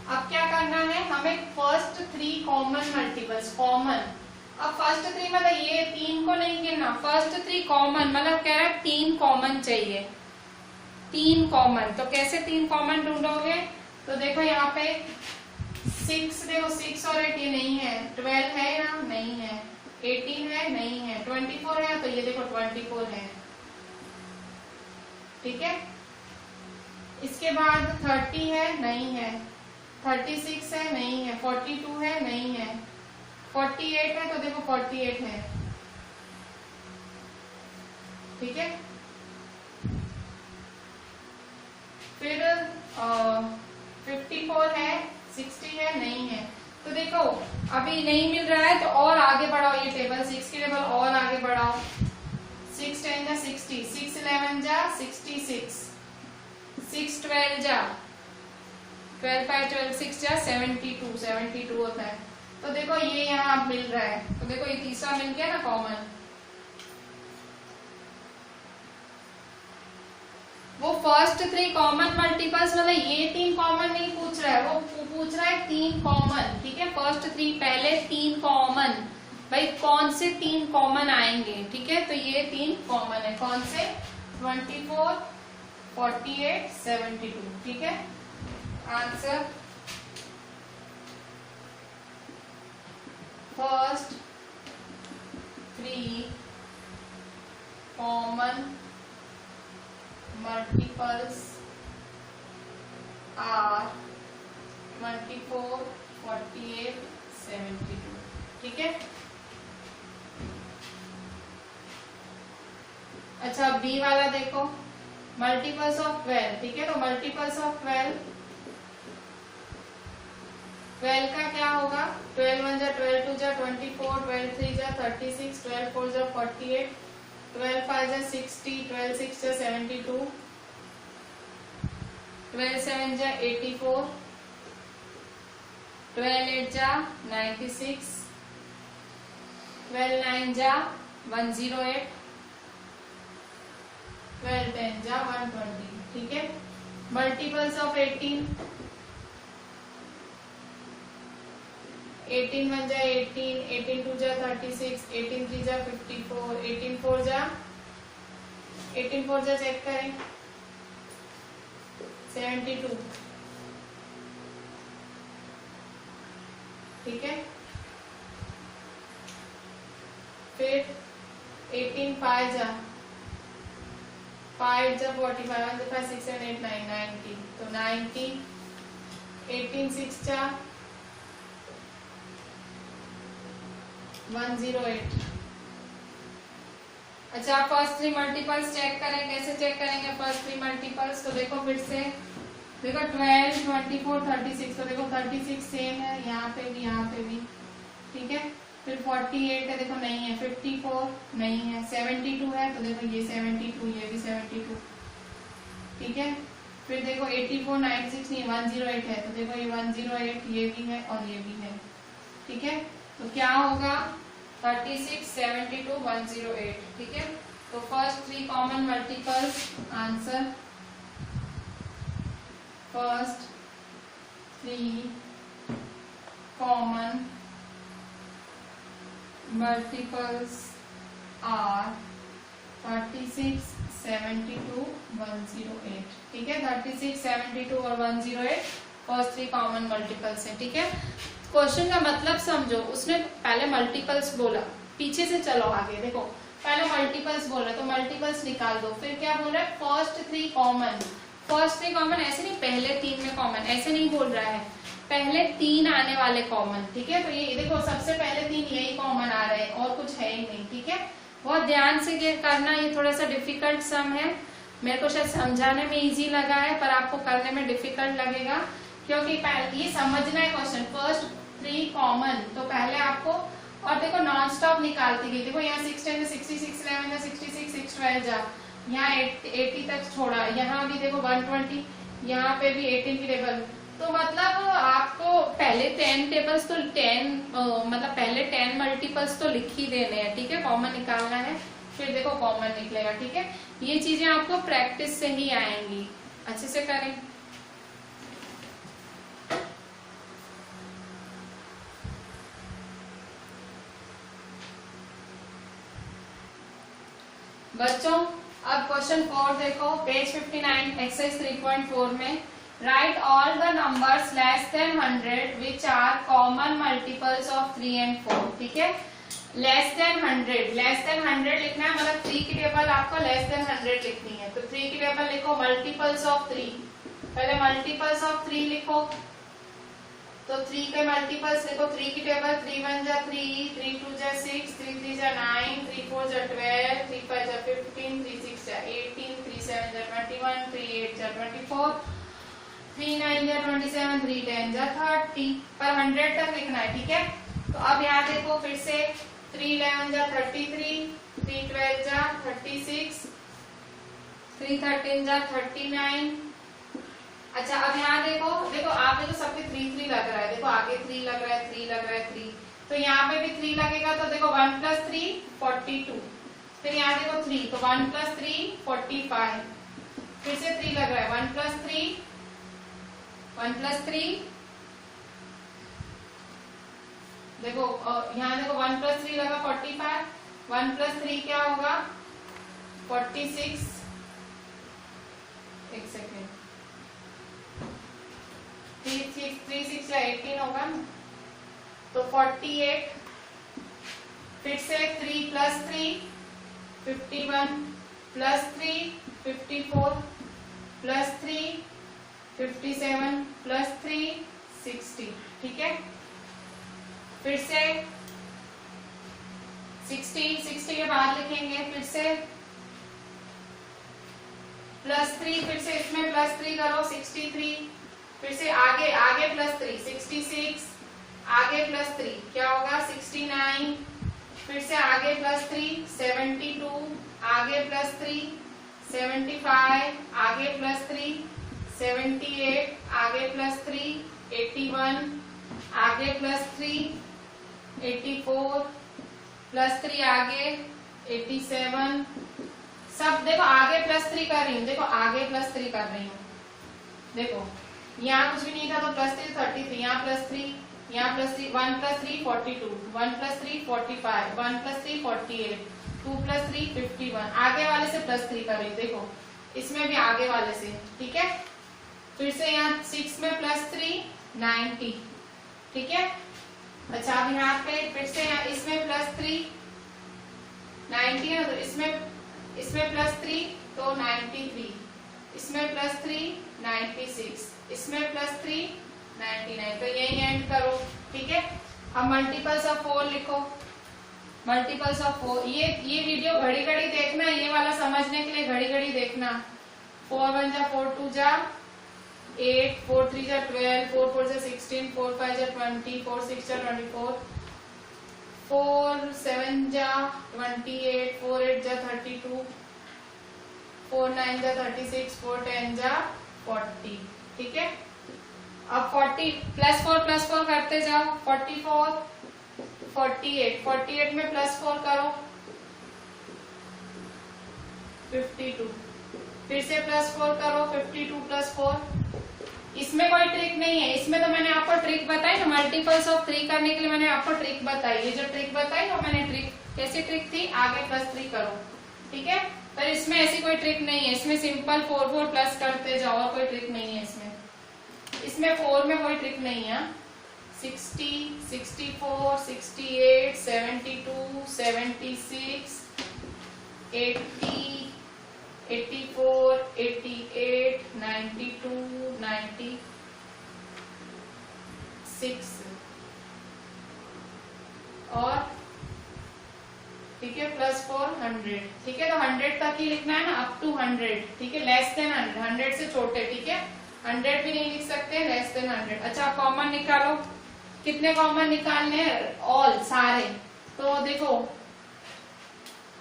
अब क्या करना है हमें? First 3 common multiples, common. अब फर्स्ट 3 मतलब ये 3 को नहीं गिनना, फर्स्ट 3 कॉमन मतलब कह रहा है 3 कॉमन चाहिए, 3 कॉमन। तो कैसे 3 कॉमन ढूंढोगे? तो देखो यहाँ पे 6, देखो 6 और 8 ये नहीं है, 12 है ना, नहीं है, 18 है, नहीं है, 24 है, तो ये देखो 24 है। ठीक है, इसके बाद 30 है, नहीं है, 36 है, नहीं है, 42 है, नहीं है, 48 है, तो देखो 48 है। ठीक है, फिर 54 है, 60 है, नहीं है, तो देखो अभी नहीं मिल रहा है तो और आगे बढ़ाओ ये टेबल, 6 की टेबल और आगे बढ़ाओ। 6 10 जा 60, 6 11 जा 66, 6 12 जा 12 5 12 6 जा 72, 72 होता है। तो देखो ये यहाँ अब मिल रहा है, तो देखो ये तीसरा मिल गया ना कॉमन। वो फर्स्ट 3 कॉमन मल्टीपल्स मतलब ये 3 कॉमन नहीं पूछ रहा है, वो पूछ रहा है 3 कॉमन। ठीक है, फर्स्ट 3 पहले 3 कॉमन, भाई कौन से 3 कॉमन आएंगे, ठीक है, तो ये 3 कॉमन है, कौन से, 24, 48, 72, ठीक है। Answer first 3 common multiples are 24, 48, 72, ठीक है। अच्छा बी वाला देखो, मल्टीपल्स ऑफ 12, ठीक है, तो मल्टीपल्स ऑफ 12 का क्या होगा, 12 1 जा 12 2 जा 24, 12 3 जा 36, 12 4 जा 48, 12 5 जा 60, 12 6 जा 72, 12 7 जा 84, 12 8 जा 96, 12 9 जा 108, 12 10 जा 120, ठीक है। मल्टीपल्स ऑफ 18, 18 1 जा 18, 18 2 जा 36, 18 3 जा 54, 18 4 जा, 18 4 जा चेक करें 72, ठीक है। फिर 18 5 जा 5 जा 45, 1 5 6 7 8 9 90, तो 90, 18 6 जा 108। अच्छा आप फर्स्ट 3 मल्टीपल्स चेक करें, कैसे चेक करेंगे फर्स्ट 3 मल्टीपल्स, तो देखो फिर से देखो 12 24 36, तो देखो 36 सेम है यहाँ पे भी, ठीक है। फिर 48 है, देखो नहीं है, 54 नहीं है, 72 है, तो देखो ये 72, ये भी 72, ठीक है। फिर देखो 84 96 नहीं, 108 है, तो देखो ये 108, ये भी है और ये भी है, ठीक है। तो क्या होगा 36 72 108, ठीक है। तो first 3 common multiples, answer first 3 common multiples are 36 72 108, ठीक है। 36 72 और 108 फर्स्ट 3 कॉमन मल्टीपल्स है, ठीक है। क्वेश्चन का मतलब समझो, उसने पहले मल्टीपल्स बोला, पीछे से चलो आगे देखो, पहले मल्टीपल्स बोल रहा है तो मल्टीपल्स निकाल दो, फिर क्या बोल रहा है फर्स्ट 3 कॉमन, फर्स्ट 3 कॉमन, ऐसे नहीं पहले 3 में कॉमन, ऐसे नहीं बोल रहा है, पहले 3 आने वाले कॉमन, ठीक है। तो ये देखो सबसे पहले 3 यही कॉमन आ रहे हैं और कुछ है ही नहीं, ठीक है। बहुत ध्यान से करना, ये थोड़ा सा डिफिकल्ट सम है, मेरे को शायद समझाने में इजी लगा है पर आपको करने में डिफिकल्ट लगेगा, क्योंकि ये समझना है क्वेश्चन, फर्स्ट 3 कॉमन, तो पहले आपको, और देखो नॉन स्टॉप निकालती गई, देखो यहाँ 6 10 66 11 66 6 12 जा, यहाँ 80 तक छोड़ा, यहाँ भी देखो 120, यहाँ पे भी 18 की टेबल, तो मतलब आपको पहले 10 टेबल्स तो 10 मतलब पहले 10 मल्टीपल्स तो लिख ही देने हैं, ठीक है, कॉमन निकालना है, फिर देखो कॉमन निकलेगा, ठीक है। ये चीजें आपको प्रैक्टिस से ही आएंगी, अच्छे से करें। बच्चों अब क्वेश्चन 4 देखो, पेज 59 एक्सरसाइज 3.4 में, write all the numbers less than 100 which are common multiples of 3 and 4, ठीक है। लेस देन 100 लिखना है, मतलब 3 की टेबल आपको लेस देन 100 लिखनी है, तो 3 की टेबल लिखो, मल्टीपल्स ऑफ 3, पहले मल्टीपल्स ऑफ 3 लिखो, तो 3 के मल्टीपल्स देखो, 3 की टेबल 3 1 जा 3, 3 2 जा 6, 3 3 जा 9, 3 4 जा 12, 3 5 जा 15, 3 6 जा 18, 3 7 जा 21, 3 8 जा 24, 3 9 जा 27, 3 10 जा 30, पर 100 तक लिखना है, ठीक है। तो अब यहाँ देखो फिर से 3 11 जा 33, 3 12 जा 36, 3 13 जा 39। अच्छा अब यहाँ देखो आप देखो सबके 3 3 लग रहा है, देखो आगे 3 लग रहा है, 3 लग रहा है, 3, तो यहाँ पे भी 3 लगेगा, तो देखो 1 + 3 42, फिर यहाँ देखो 3, तो 1 + 3 45, फिर से 3 लग रहा है, 1 + 3 1 + 3 देखो यहाँ देखो 1 + 3 लगा 45, 1 + 3 क्या होगा 46, एक सेकेंड 3 6 या 18 होगा ना, तो 48, फिर से 3 + 3 51 + 3 54 + 3 57 + 3 60, ठीक है। फिर से 60 के बाद लिखेंगे, फिर से +3, फिर से इसमें +3 करो 63, फिर से आगे +3 66, आगे +3 क्या होगा 69, फिर से आगे +3 72, आगे +3 75, आगे +3 78, आगे +3 81, आगे +3 84, +3 आगे 87, सब देखो आगे +3 कर रही हूँ, देखो आगे +3 कर रही हूँ, देखो यहाँ कुछ भी नहीं था तो +3 33, यहाँ +3, यहाँ +3 1 + 3 42, 1 + 3 45, 1 + 3 48, 2 + 3 51, आगे वाले से +3 कर रही हूँ, देखो इसमें भी आगे वाले से, ठीक है। फिर से यहाँ 6 में +3 90, ठीक है। अच्छा अब यहाँ पे फिर से यहाँ इसमें +3 90 है, तो इसमें +3 तो 93, इसमें +3 96, इसमें +3 99, तो यही एंड करो, ठीक है। अब मल्टीपल्स ऑफ 4 लिखो, मल्टीपल्स ऑफ 4, ये वीडियो घड़ी घड़ी देखना, ये वाला समझने के लिए घड़ी घड़ी देखना। 4 1 जा 4 2 जा 8, 4 3 जा 12, 4 4 जा 16, 4 5 जा 20, 4 6 जा 24, 4 7 जा 28, 4 8 जा 32, 4 9 जा 36, 4 10 जा 40, ठीक है। अब 40 +4 करते जाओ, 44 48 में +4 करो 52, फिर से +4 करो 52 + 4, इसमें कोई ट्रिक नहीं है, इसमें तो मैंने आपको ट्रिक बताई ना, मल्टीपल्स ऑफ 3 करने के लिए मैंने आपको ट्रिक बताई, ये जो ट्रिक बताई वो मैंने ट्रिक, कैसी ट्रिक थी, आगे +3 करो, ठीक है। पर इसमें ऐसी कोई ट्रिक नहीं है, इसमें सिंपल 4 4 प्लस करते जाओ, और कोई ट्रिक नहीं है इसमें 4 में कोई ट्रिक नहीं है। 60 64 68 72 76 80 84 88 92 96, और ठीक है +4 100, ठीक है। तो 100 तक ही लिखना है ना, अप टू 100, ठीक है, लेस देन 100 से छोटे, ठीक है, 100 भी नहीं लिख सकते, लेस देन 100। अच्छा कॉमन निकालो, कितने कॉमन निकालने हैं, ऑल सारे, तो देखो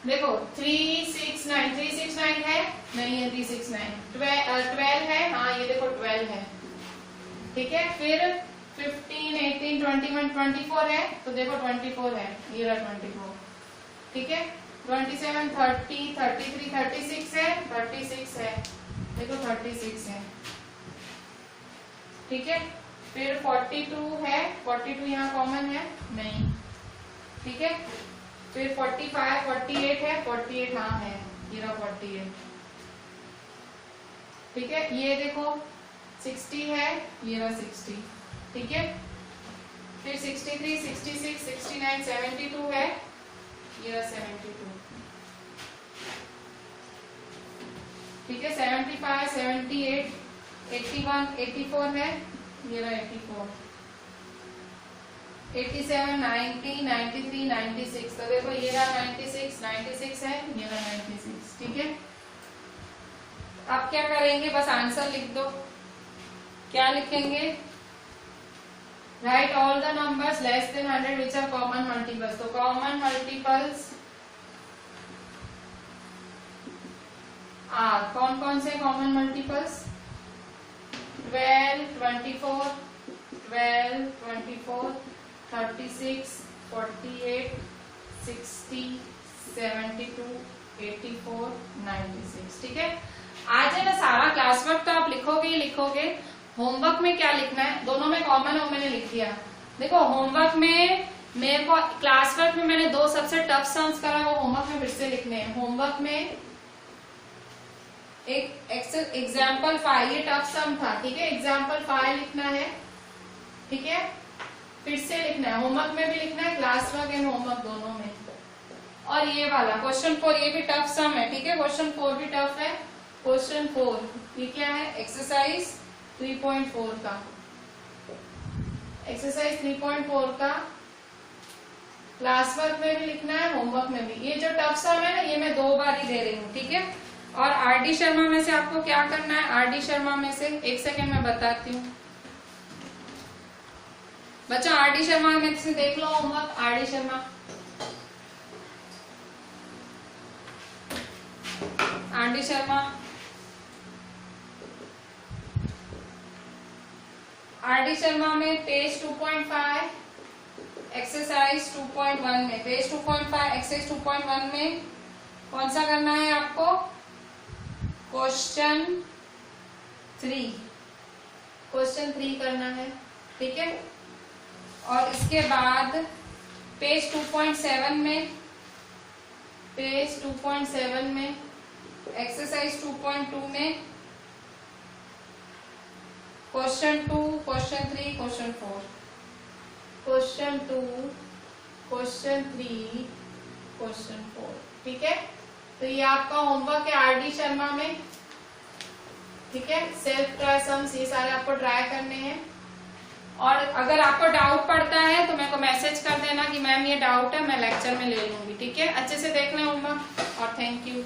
369 है, नहीं है 369, 12 है, हाँ ये देखो 12 है, ठीक है। फिर 15 18 21 24 है, तो देखो 24 है, ये रहा 24, ठीक है। 27 30 33 36 है, 36 है, देखो 36 है, ठीक है। फिर 42 है, 42 यहाँ कॉमन है नहीं, ठीक है। फिर 45 48 है, 48 हाँ है, ये रहा 48, ठीक है। ये देखो 60 है, ये रहा 60, ठीक है। फिर 63 66 69 72 है, ये रहा 72, ठीक है। 75 78 81 84 है, ये रहा 84, 87 90 93 96, तो देखो ये रहा 96 है, ये रहा 96, ठीक है। अब क्या करेंगे, बस आंसर लिख दो, क्या लिखेंगे, write all the numbers less than 100 which are common multiples, तो कॉमन मल्टीपल्स आर, कौन कौन से कॉमन मल्टीपल्स, 12 24 12 24 36 48 60 72 84 96, ठीक है। आज है ना सारा क्लास वर्क तो आप लिखोगे ही लिखोगे, होमवर्क में क्या लिखना है, दोनों में कॉमन है, मैंने लिख दिया। देखो होमवर्क में मेरे को क्लास वर्क में मैंने 2 सबसे टफ सम्स करा, वो होमवर्क में फिर से लिखने हैं। होमवर्क में एक एग्जाम्पल 5, ये टफ सम था, ठीक है, एग्जाम्पल 5 लिखना है, ठीक है, फिर से लिखना है, होमवर्क में भी लिखना है, क्लास वर्क एंड होमवर्क दोनों में। और ये वाला क्वेश्चन 4, ये भी टफ सम है, ठीक है, क्वेश्चन 4 भी टफ है। क्वेश्चन 4 ये क्या है, एक्सरसाइज 3.4 का, एक्सरसाइज 3.4 का क्लास वर्क में भी लिखना है, होमवर्क में भी। ये जो टफ सम है ना, ये मैं 2 बार ही दे रही हूँ, ठीक है। और आरडी शर्मा में से आपको क्या करना है, आरडी शर्मा में से 1 सेकेंड में बताती हूँ बच्चों। आरडी शर्मा में से देख लो homework, R D Sharma, R D Sharma, R D Sharma में पेज 2.5 एक्सरसाइज 2.1 में, पेज 2.5 एक्सरसाइज 2.1 में कौन सा करना है आपको, क्वेश्चन 3, क्वेश्चन 3 करना है, ठीक है। और इसके बाद पेज 2.7 में, पेज 2.7 में एक्सरसाइज 2.2 में question 2, question 3, question 4, question 2, question 3, question 4, ठीक है। तो ये आपका होमवर्क है आरडी शर्मा में, ठीक है। सेल्फ ट्राई सम्स ये सारे आपको ट्राई करने हैं। और अगर आपको डाउट पड़ता है तो मेरे को मैसेज कर देना कि मैम ये डाउट है, मैं लेक्चर में ले लूंगी, ठीक है। अच्छे से देख लें होमवर्क और थैंक यू।